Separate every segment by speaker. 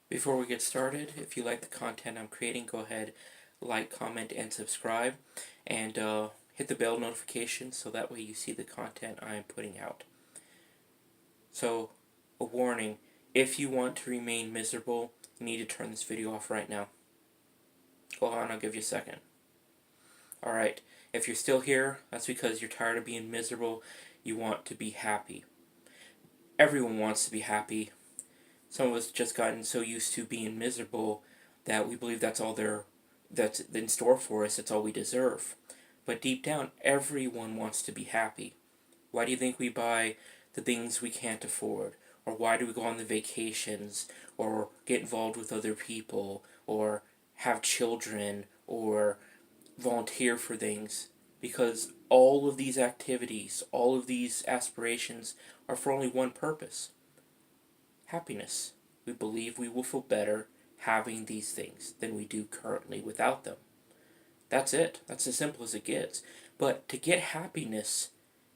Speaker 1: Before we get started, if you like the content I'm creating, go ahead, like, comment, and subscribe, and hit the bell notification so that way you see the content I am putting out. So, a warning, if you want to remain miserable, you need to turn this video off right now. Go on, I'll give you a second. Alright, if you're still here, that's because you're tired of being miserable, you want to be happy. Everyone wants to be happy. Some of us just gotten so used to being miserable that we believe that's in store for us, that's all we deserve. But deep down, everyone wants to be happy. Why do you think we buy the things we can't afford? Or why do we go on the vacations? Or get involved with other people? Or have children? Or volunteer for things? Because all of these activities, all of these aspirations are for only one purpose: happiness. We believe we will feel better having these things than we do currently without them. That's it. That's as simple as it gets. But to get happiness,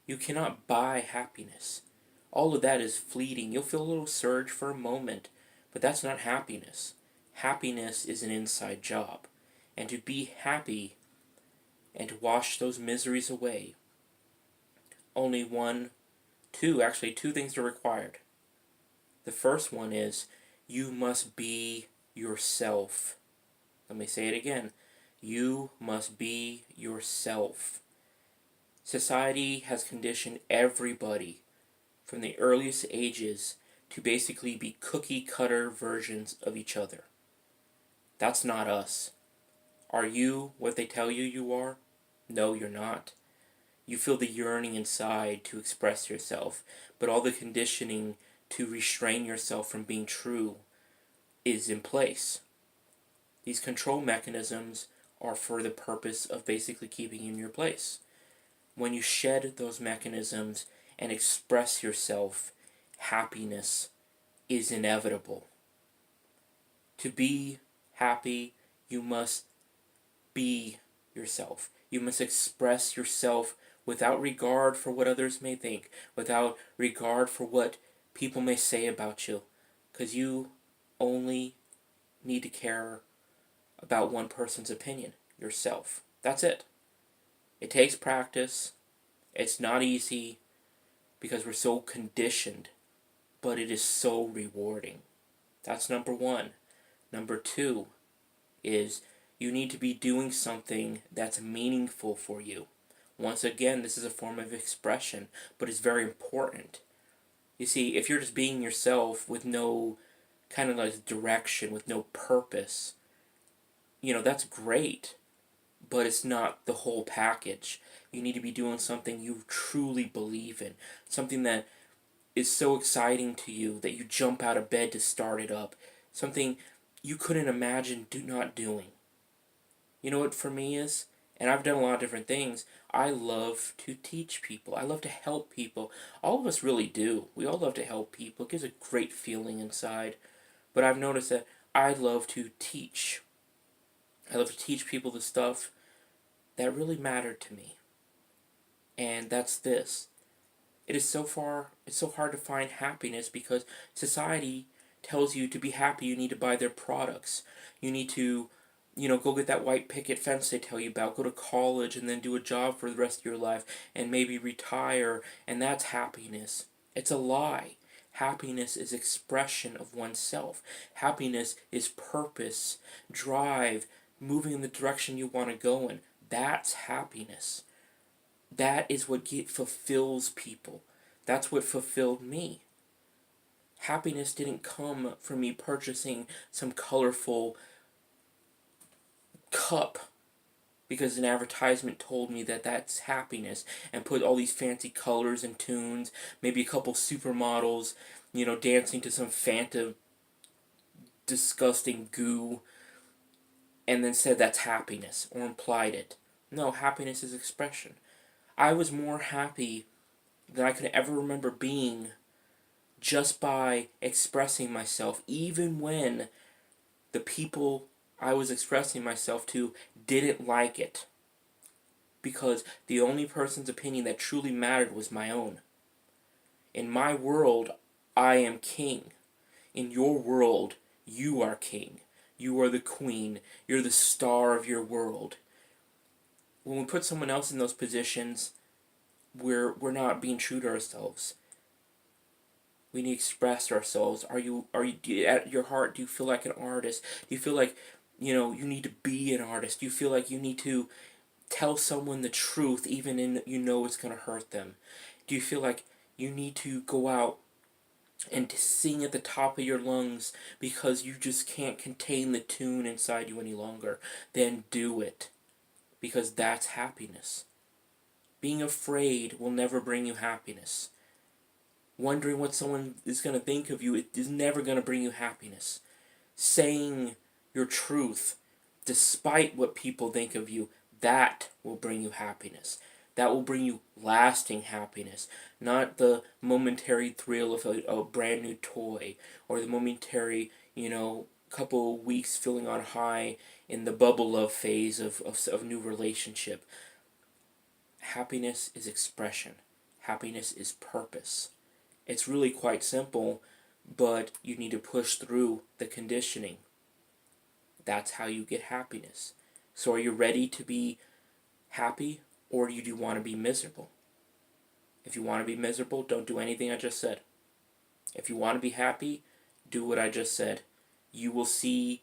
Speaker 1: you cannot buy happiness. All of that is fleeting. You'll feel a little surge for a moment, but that's not happiness. Happiness is an inside job. And to be happy and to wash those miseries away, only two things are required. The first one is you must be yourself. Let me say it again. You must be yourself. Society has conditioned everybody from the earliest ages to basically be cookie cutter versions of each other. That's not us. Are you what they tell you you are? No, you're not. You feel the yearning inside to express yourself, but all the conditioning to restrain yourself from being true is in place. These control mechanisms are for the purpose of basically keeping you in your place. When you shed those mechanisms and express yourself, happiness is inevitable. To be happy, you must be yourself. You must express yourself without regard for what others may think, without regard for what people may say about you, because you only need to care about one person's opinion: yourself. That's it. It takes practice. It's not easy because we're so conditioned, but it is so rewarding. That's number one. Number two is you need to be doing something that's meaningful for you. Once again, this is a form of expression, but it's very important. You see, if you're just being yourself with no kind of like direction, with no purpose, that's great, but it's not the whole package. You need to be doing something you truly believe in, something that is so exciting to you that you jump out of bed to start it up, something you couldn't imagine not doing. You know what for me is? And I've done a lot of different things. I love to teach people. I love to help people. All of us really do. We all love to help people. It gives a great feeling inside. But I've noticed that I love to teach. I love to teach people the stuff that really mattered to me. And that's this. It's so hard to find happiness because society tells you to be happy you need to buy their products. You need to, go get that white picket fence they tell you about, go to college and then do a job for the rest of your life and maybe retire, and that's happiness. It's a lie. Happiness is expression of oneself. Happiness is purpose, drive, moving in the direction you want to go in. That's happiness. That is what fulfills people. That's what fulfilled me. Happiness didn't come from me purchasing some colorful cup because an advertisement told me that that's happiness and put all these fancy colors and tunes, maybe a couple supermodels, dancing to some Fanta disgusting goo, and then said that's happiness or implied it. No, happiness is expression. I was more happy than I could ever remember being just by expressing myself, even when the people I was expressing myself to didn't like it. Because the only person's opinion that truly mattered was my own. In my world, I am king. In your world, You are king. You are the queen. You're the star of your world. When we put someone else in those positions, we're not being true to ourselves. We need to express ourselves. At your heart, do you feel like an artist? Do you feel like, you need to be an artist? Do you feel like you need to tell someone the truth even in it's going to hurt them? Do you feel like you need to go out and to sing at the top of your lungs because you just can't contain the tune inside you any longer? Then do it, because that's happiness. Being afraid will never bring you happiness. Wondering what someone is going to think of you, it is never going to bring you happiness. Saying your truth despite what people think of you, that will bring you happiness. That will bring you lasting happiness, not the momentary thrill of a brand new toy, or the momentary, couple of weeks feeling on high in the bubble love phase of new relationship. Happiness is expression. Happiness is purpose. It's really quite simple, but you need to push through the conditioning. That's how you get happiness. So are you ready to be happy, or do you want to be miserable? If you want to be miserable, don't do anything I just said. If you want to be happy, do what I just said. You will see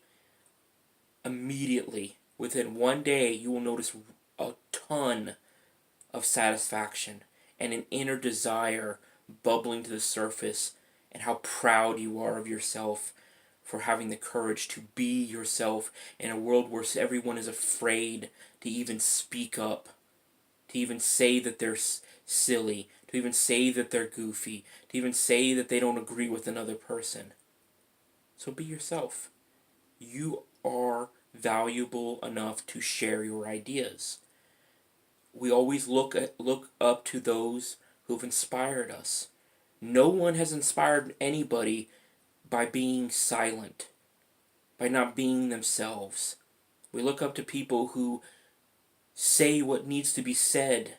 Speaker 1: immediately, within one day, you will notice a ton of satisfaction and an inner desire bubbling to the surface, and how proud you are of yourself for having the courage to be yourself in a world where everyone is afraid to even speak up, to even say that they're silly, to even say that they're goofy, to even say that they don't agree with another person. So be yourself. You are valuable enough to share your ideas. We always look up to those who've inspired us. No one has inspired anybody by being silent, by not being themselves. We look up to people who say what needs to be said,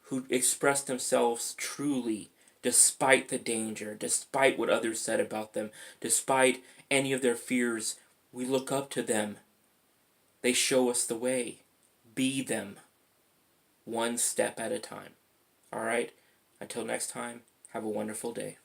Speaker 1: who express themselves truly, despite the danger, despite what others said about them, despite any of their fears. We look up to them. They show us the way. Be them, one step at a time. Alright? Until next time, have a wonderful day.